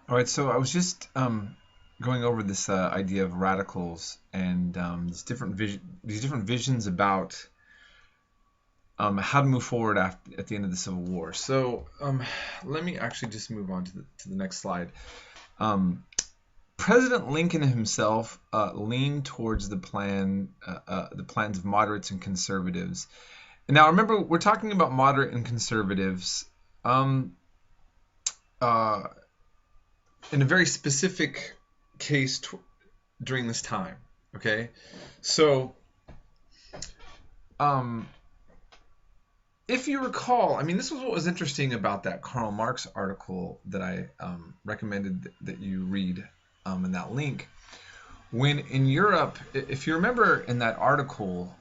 All right, so I was just going over this idea of radicals and these different visions about how to move forward at the end of the Civil War. So let me actually just move on to the next slide. Um, President Lincoln himself leaned towards the plans of moderates and conservatives. And now, remember, we're talking about moderate and conservatives. Uh, in a very specific case during this time. Okay, so if you recall, I mean, this was what was interesting about that Karl Marx article that I recommended that you read in that link. When in Europe, if you remember in that article,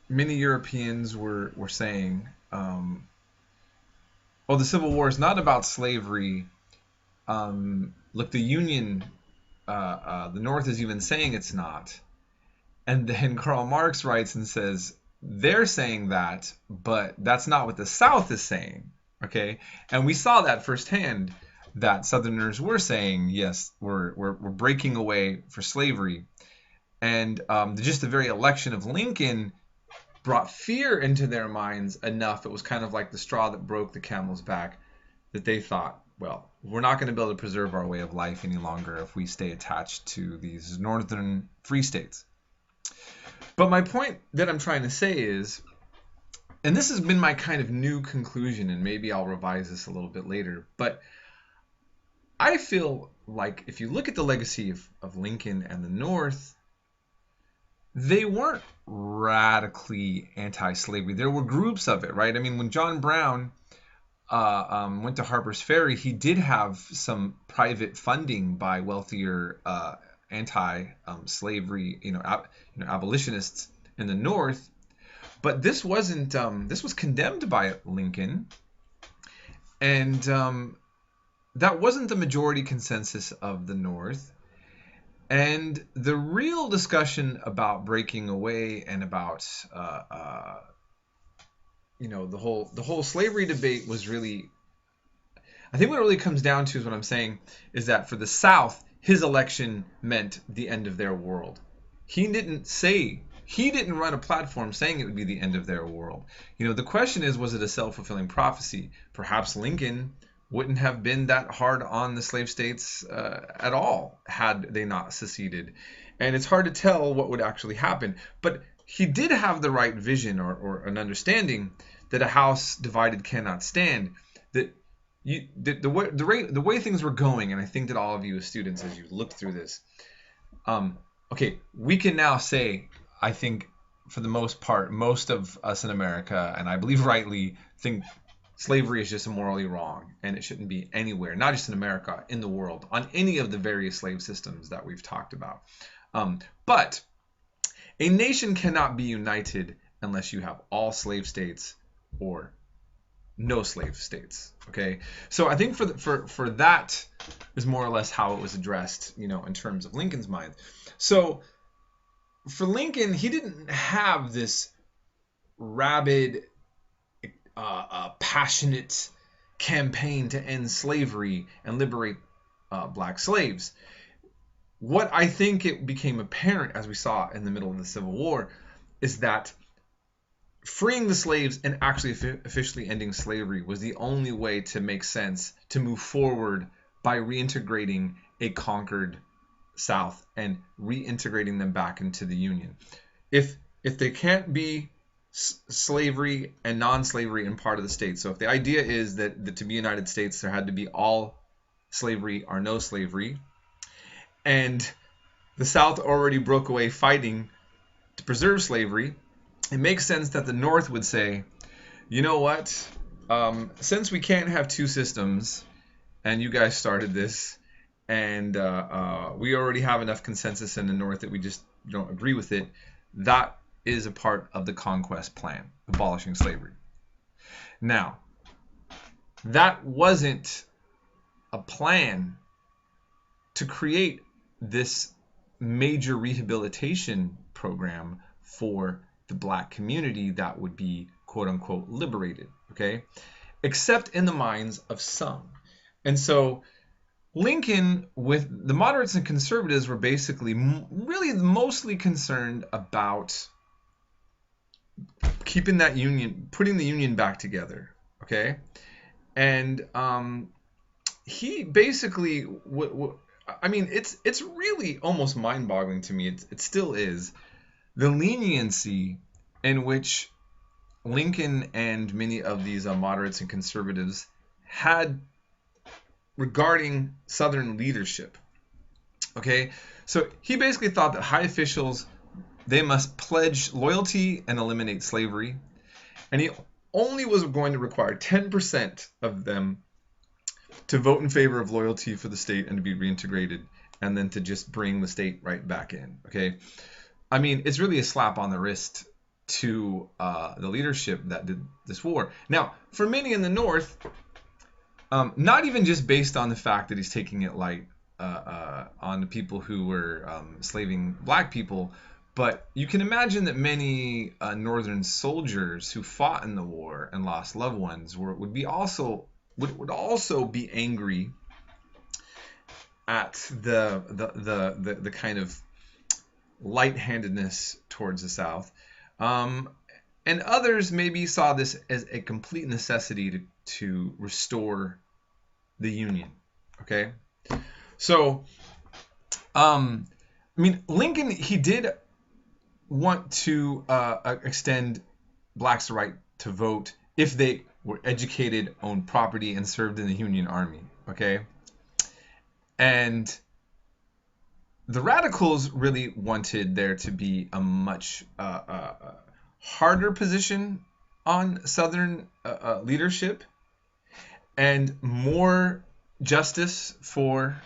many Europeans were saying, "Oh, the Civil War is not about slavery. Look, the Union, the North is even saying it's not." And then Karl Marx writes and says, they're saying that, but that's not what the South is saying. Okay? And we saw that firsthand, that Southerners were saying, yes, we're breaking away for slavery. And just the very election of Lincoln brought fear into their minds enough. It was kind of like the straw that broke the camel's back, that they thought, well, we're not going to be able to preserve our way of life any longer if we stay attached to these northern free states. But my point that I'm trying to say is, and this has been my kind of new conclusion, and maybe I'll revise this a little bit later, but I feel like if you look at the legacy of Lincoln and the North, they weren't radically anti-slavery. There were groups of it, right? I mean, when John Brown went to Harper's Ferry, he did have some private funding by wealthier anti-slavery, abolitionists in the North, but this wasn't. This was condemned by Lincoln, and that wasn't the majority consensus of the North. And the real discussion about breaking away and about the whole slavery debate was really, I think what it really comes down to is what I'm saying is that for the South, his election meant the end of their world. He didn't run a platform saying it would be the end of their world. The question is, was it a self-fulfilling prophecy? Perhaps Lincoln wouldn't have been that hard on the slave states at all had they not seceded. And it's hard to tell what would actually happen. But he did have the right vision or an understanding that a house divided cannot stand. That the way things were going, and I think that all of you as students, as you look through this, okay, we can now say, I think for the most part, most of us in America, and I believe rightly, think slavery is just morally wrong and it shouldn't be anywhere, not just in America, in the world, on any of the various slave systems that we've talked about. But a nation cannot be united unless you have all slave states or no slave states. Okay, so I think for that is more or less how it was addressed, in terms of Lincoln's mind. So for Lincoln, he didn't have this rabid, passionate campaign to end slavery and liberate black slaves. What I think it became apparent, as we saw in the middle of the Civil War, is that freeing the slaves and actually officially ending slavery was the only way to make sense to move forward by reintegrating a conquered South and reintegrating them back into the Union. If they can't be slavery and non-slavery in part of the state, so if the idea is that to be United States there had to be all slavery or no slavery, and the South already broke away fighting to preserve slavery, it makes sense that the North would say, you know what, since we can't have two systems, and you guys started this, and we already have enough consensus in the North that we just don't agree with it, that is a part of the conquest plan, abolishing slavery. Now, that wasn't a plan to create this major rehabilitation program for the black community that would be quote unquote liberated, okay? Except in the minds of some. And so Lincoln, with the moderates and conservatives, were basically really mostly concerned about keeping that union, putting the union back together. Okay, and he basically, I mean, it's really almost mind-boggling to me. It still is the leniency in which Lincoln and many of these moderates and conservatives had regarding Southern leadership. Okay, so he basically thought that high officials, they must pledge loyalty and eliminate slavery, and he only was going to require 10% of them to vote in favor of loyalty for the state and to be reintegrated, and then to just bring the state right back in. Okay, I mean, it's really a slap on the wrist to the leadership that did this war. Now, for many in the North, not even just based on the fact that he's taking it light on the people who were slaving black people, but you can imagine that many Northern soldiers who fought in the war and lost loved ones would also be angry at the kind of light-handedness towards the South. And others maybe saw this as a complete necessity to restore the Union. Okay? So, I mean, Lincoln, he did want to extend blacks the right to vote if they were educated, owned property, and served in the Union Army. Okay? And the radicals really wanted there to be a much harder position on Southern leadership and more justice for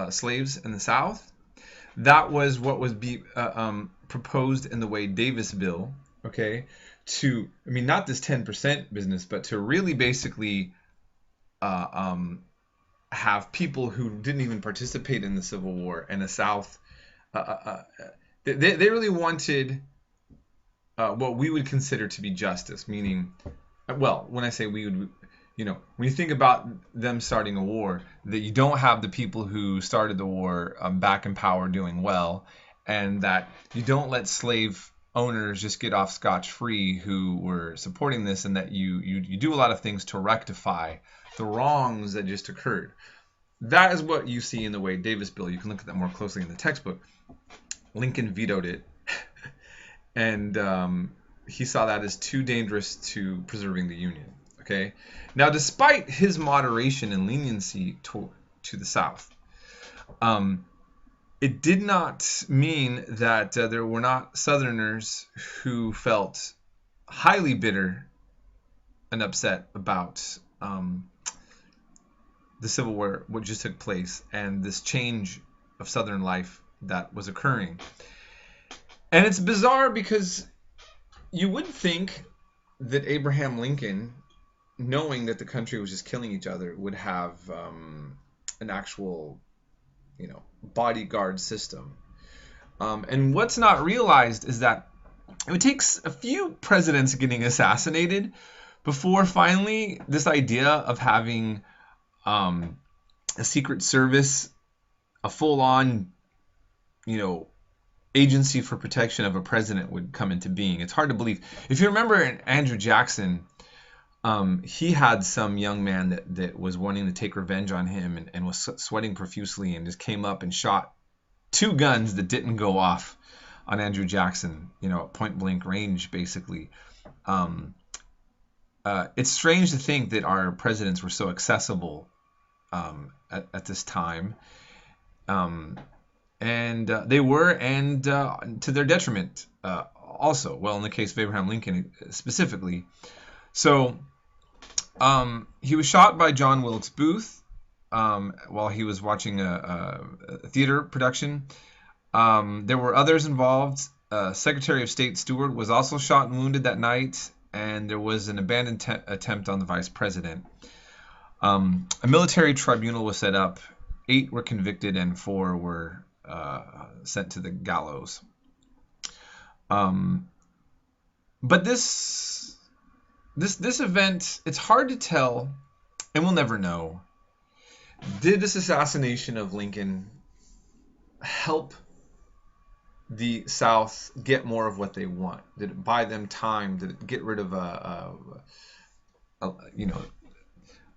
slaves in the South. That was what was proposed in the Wade Davis bill, okay, to, I mean, not this 10% business, but to really basically have people who didn't even participate in the Civil War and the South, they really wanted what we would consider to be justice, meaning, well, when I say we would, you know, when you think about them starting a war, that you don't have the people who started the war back in power doing well, and that you don't let slave owners just get off scotch-free who were supporting this, and that you do a lot of things to rectify the wrongs that just occurred. That is what you see in the Wade Davis bill. You can look at that more closely in the textbook. Lincoln vetoed it, and he saw that as too dangerous to preserving the Union. Okay. Now, despite his moderation and leniency to the South, it did not mean that there were not Southerners who felt highly bitter and upset about the Civil War, what just took place, and this change of Southern life that was occurring. And it's bizarre because you would think that Abraham Lincoln, knowing that the country was just killing each other, would have an actual, bodyguard system. And what's not realized is that it would take a few presidents getting assassinated before finally this idea of having a secret service, a full-on, agency for protection of a president would come into being. It's hard to believe. If you remember Andrew Jackson, he had some young man that was wanting to take revenge on him and was sweating profusely and just came up and shot 2 guns that didn't go off on Andrew Jackson, at point blank range, basically. It's strange to think that our presidents were so accessible at this time. And they were, and to their detriment also. Well, in the case of Abraham Lincoln specifically. So he was shot by John Wilkes Booth while he was watching a theater production. There were others involved. Secretary of State Stewart was also shot and wounded that night, and there was an abandoned attempt on the vice president. A military tribunal was set up. 8 were convicted and 4 were sent to the gallows. But this event, it's hard to tell, and we'll never know Did this assassination of Lincoln help the South get more of what they want? Did it buy them time? Did it get rid of you know,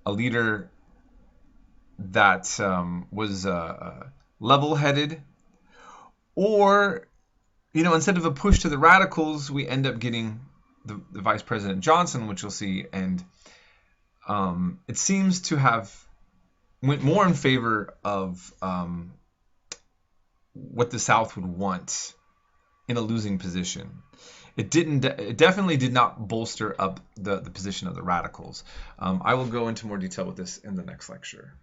a leader that was level-headed? Or, you know, instead of a push to the radicals, we end up getting the Vice President Johnson, which you'll see, and it seems to have went more in favor of what the South would want in a losing position. It definitely did not bolster up the position of the radicals. I will go into more detail with this in the next lecture.